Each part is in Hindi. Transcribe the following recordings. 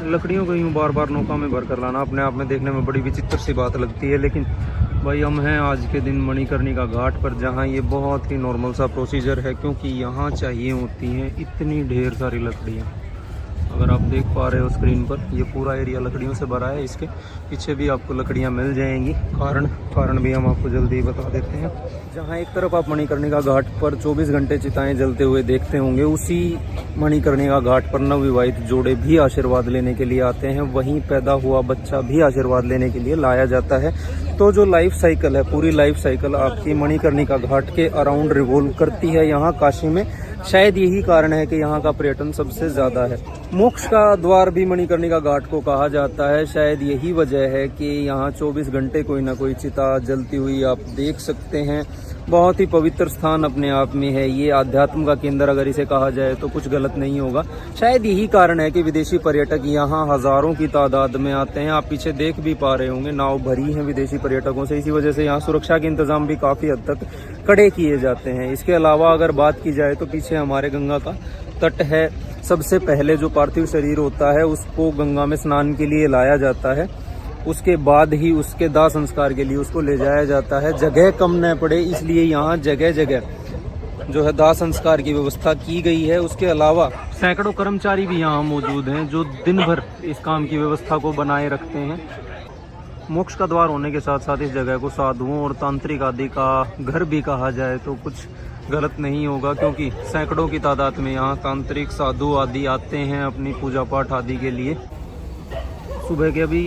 लकड़ियों को यूँ बार बार नौका में भर कर लाना अपने आप में देखने में बड़ी विचित्र सी बात लगती है। लेकिन भाई हम हैं आज के दिन मणिकर्णिका घाट पर, जहाँ ये बहुत ही नॉर्मल सा प्रोसीजर है, क्योंकि यहाँ चाहिए होती हैं इतनी ढेर सारी लकड़ियाँ। अगर आप देख पा रहे हो स्क्रीन पर, ये पूरा एरिया लकड़ियों से भरा है। इसके पीछे भी आपको लकड़ियाँ मिल जाएंगी। कारण भी हम आपको जल्दी ही बता देते हैं। जहाँ एक तरफ आप मणिकर्णिका घाट पर 24 घंटे चिताएं जलते हुए देखते होंगे, उसी मणिकर्णिका घाट पर नवविवाहित जोड़े भी आशीर्वाद लेने के लिए आते हैं। वहीं पैदा हुआ बच्चा भी आशीर्वाद लेने के लिए लाया जाता है। तो जो लाइफ साइकिल है, पूरी लाइफ साइकिल आपकी मणिकर्णिका घाट के अराउंड रिवॉल्व करती है यहाँ काशी में। शायद यही कारण है कि यहाँ का पर्यटन सबसे ज़्यादा है। मोक्ष का द्वार भी मणिकर्णिका घाट को कहा जाता है। शायद यही वजह है कि यहाँ 24 घंटे कोई ना कोई चिता जलती हुई आप देख सकते हैं। बहुत ही पवित्र स्थान अपने आप में है ये, आध्यात्म का केंद्र अगर इसे कहा जाए तो कुछ गलत नहीं होगा। शायद यही कारण है कि विदेशी पर्यटक यहाँ हज़ारों की तादाद में आते हैं। आप पीछे देख भी पा रहे होंगे, नाव भरी है विदेशी पर्यटकों से। इसी वजह से यहाँ सुरक्षा के इंतजाम भी काफ़ी हद तक कड़े किए जाते हैं। इसके अलावा अगर बात की जाए तो पीछे हमारे गंगा का तट है। सबसे पहले जो पार्थिव शरीर होता है उसको गंगा में स्नान के लिए लाया जाता है। उसके बाद ही उसके दाह संस्कार के लिए उसको ले जाया जाता है। जगह कम न पड़े इसलिए यहाँ जगह जगह जो है दाह संस्कार की व्यवस्था की गई है। उसके अलावा सैकड़ों कर्मचारी भी यहाँ मौजूद हैं जो दिन भर इस काम की व्यवस्था को बनाए रखते हैं। मोक्ष का द्वार होने के साथ साथ इस जगह को साधुओं और तांत्रिक आदि का घर भी कहा जाए तो कुछ गलत नहीं होगा, क्योंकि सैकड़ों की तादाद में यहाँ तांत्रिक साधु आदि आते हैं अपनी पूजा पाठ आदि के लिए। सुबह के अभी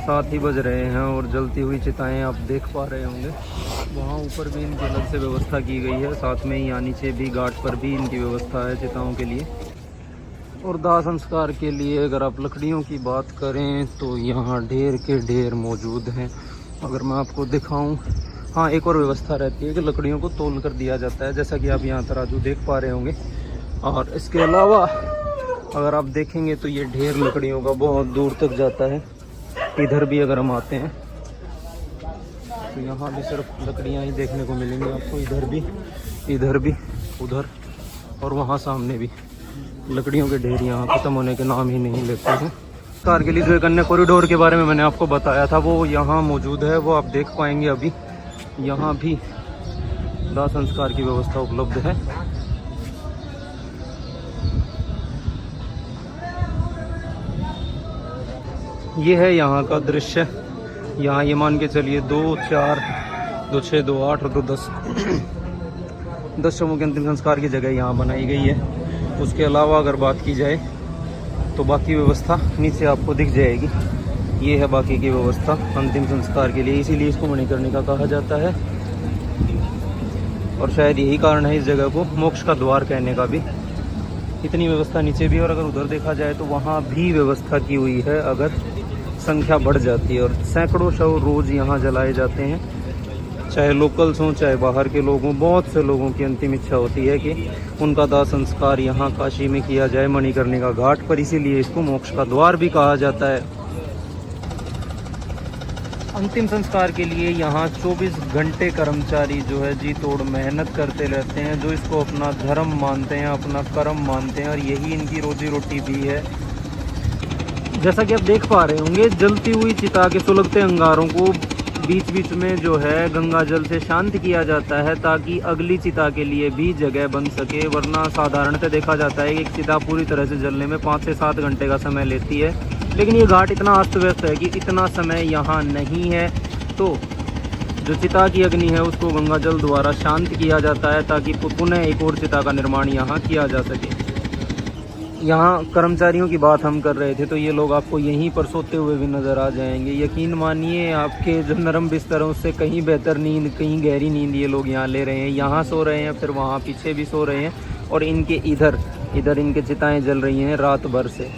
7 ही बज रहे हैं और जलती हुई चिताएं आप देख पा रहे होंगे। वहाँ ऊपर भी इनकी अलग से व्यवस्था की गई है, साथ में यहाँ नीचे भी घाट पर भी इनकी व्यवस्था है चिताओं के लिए। और दाह संस्कार के लिए अगर आप लकड़ियों की बात करें तो यहाँ ढेर के ढेर मौजूद हैं। अगर मैं आपको दिखाऊं, हाँ एक और व्यवस्था रहती है कि लकड़ियों को तोल कर दिया जाता है, जैसा कि आप यहाँ तराजू देख पा रहे होंगे। और इसके अलावा अगर आप देखेंगे तो ये ढेर लकड़ियों का बहुत दूर तक जाता है। इधर भी अगर हम आते हैं तो यहाँ भी सिर्फ लकड़ियाँ ही देखने को मिलेंगी आपको। इधर भी, उधर और वहाँ सामने भी लकड़ियों के ढेर यहाँ खत्म होने के नाम ही नहीं लेते हैं। कार के लिए जो एक अन्य कॉरिडोर के बारे में मैंने आपको बताया था वो यहाँ मौजूद है, वो आप देख पाएंगे। अभी यहाँ भी दाह संस्कार की व्यवस्था उपलब्ध है। ये है यहाँ का दृश्य। यहाँ ये मान के चलिए 2, 4, 2, 6, 2, 8 और 2, 10 शवों के अंतिम संस्कार की जगह यहाँ बनाई गई है। उसके अलावा अगर बात की जाए तो बाकी व्यवस्था नीचे आपको दिख जाएगी। ये है बाकी की व्यवस्था अंतिम संस्कार के लिए, इसीलिए इसको मणिकर्णिका कहा जाता है। और शायद यही कारण है इस जगह को मोक्ष का द्वार कहने का भी। इतनी व्यवस्था नीचे भी, और अगर उधर देखा जाए तो वहाँ भी व्यवस्था की हुई है अगर संख्या बढ़ जाती है। और सैकड़ों शव रोज़ यहाँ जलाए जाते हैं, चाहे लोकल्स हों चाहे बाहर के लोग हों। बहुत से लोगों की अंतिम इच्छा होती है कि उनका दाह संस्कार यहाँ काशी में किया जाए मणिकर्णिका घाट पर, इसीलिए इसको मोक्ष का द्वार भी कहा जाता है। अंतिम संस्कार के लिए यहाँ 24 घंटे कर्मचारी जो है जी तोड़ मेहनत करते रहते हैं, जो इसको अपना धर्म मानते हैं, अपना कर्म मानते हैं, और यही इनकी रोजी रोटी भी है। जैसा कि आप देख पा रहे होंगे, जलती हुई चिता के सुलगते अंगारों को बीच बीच में जो है गंगा जल से शांत किया जाता है ताकि अगली चिता के लिए भी जगह बन सके। वरना साधारणतः देखा जाता है कि एक चिता पूरी तरह से जलने में 5 से 7 घंटे का समय लेती है, लेकिन ये घाट इतना अस्त व्यस्त है कि इतना समय यहाँ नहीं है। तो जो चिता की अग्नि है उसको गंगा जल द्वारा शांत किया जाता है ताकि पुनः एक और चिता का निर्माण यहाँ किया जा सके। यहाँ कर्मचारियों की बात हम कर रहे थे तो ये लोग आपको यहीं पर सोते हुए भी नज़र आ जाएंगे। यकीन मानिए, आपके जो नरम बिस्तरों से कहीं बेहतर नींद, कहीं गहरी नींद ये लोग यहाँ ले रहे हैं। यहाँ सो रहे हैं, फिर वहाँ पीछे भी सो रहे हैं, और इनके इधर इनके चिताएं जल रही हैं रात भर से।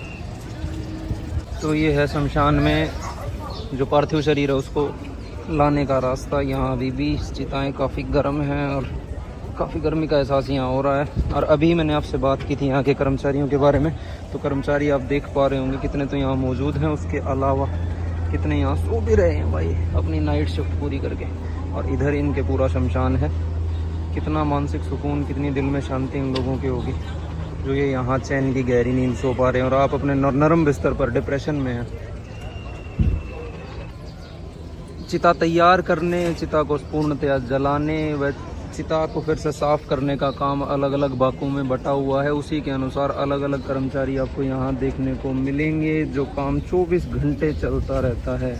तो ये है शमशान में जो पार्थिव शरीर है उसको लाने का रास्ता। यहाँ अभी भी चिताएँ काफ़ी गर्म हैं और काफ़ी गर्मी का एहसास यहाँ हो रहा है। और अभी मैंने आपसे बात की थी यहाँ के कर्मचारियों के बारे में, तो कर्मचारी आप देख पा रहे होंगे कितने तो यहाँ मौजूद हैं। उसके अलावा कितने यहाँ सो भी रहे हैं भाई अपनी नाइट शिफ्ट पूरी करके। और इधर इनके पूरा शमशान है। कितना मानसिक सुकून, कितनी दिल में शांति इन लोगों की होगी। जो ये यहाँ चैन की गहरी नींद सो पा रहे हैं, और आप अपने नरम बिस्तर पर डिप्रेशन में हैं। चिता तैयार करने, चिता को पूर्णतया जलाने व चिता को फिर से साफ करने का काम अलग अलग बाकों में बटा हुआ है। उसी के अनुसार अलग अलग कर्मचारी आपको यहाँ देखने को मिलेंगे, जो काम 24 घंटे चलता रहता है।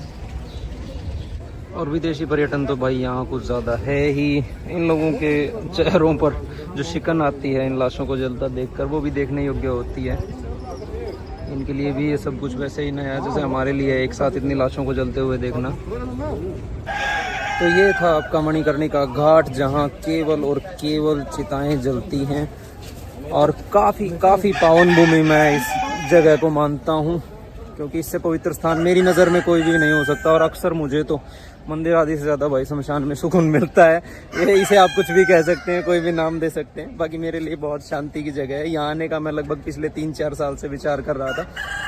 और विदेशी पर्यटन तो भाई यहाँ कुछ ज़्यादा है ही। इन लोगों के चेहरों पर जो शिकन आती है इन लाशों को जलता देखकर, वो भी देखने योग्य होती है। इनके लिए भी ये सब कुछ वैसे ही नया है जैसे हमारे लिए एक साथ इतनी लाशों को जलते हुए देखना। तो ये था आपका मणिकर्णिका घाट, जहाँ केवल और केवल चिताएं जलती हैं, और काफ़ी पावन भूमि मैं इस जगह को मानता हूँ, क्योंकि इससे पवित्र स्थान मेरी नज़र में कोई भी नहीं हो सकता। और अक्सर मुझे तो मंदिर आदि से ज़्यादा भाई शमशान में सुकून मिलता है। ये इसे आप कुछ भी कह सकते हैं, कोई भी नाम दे सकते हैं, बाकी मेरे लिए बहुत शांति की जगह है। यहाँ आने का मैं लगभग पिछले 3-4 साल से विचार कर रहा था,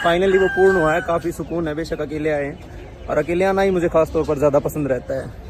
फाइनली वो पूर्ण हुआ है। काफ़ी सुकून है, बेशक अकेले आए हैं, और अकेले आना ही मुझे खास तौर पर ज़्यादा पसंद रहता है।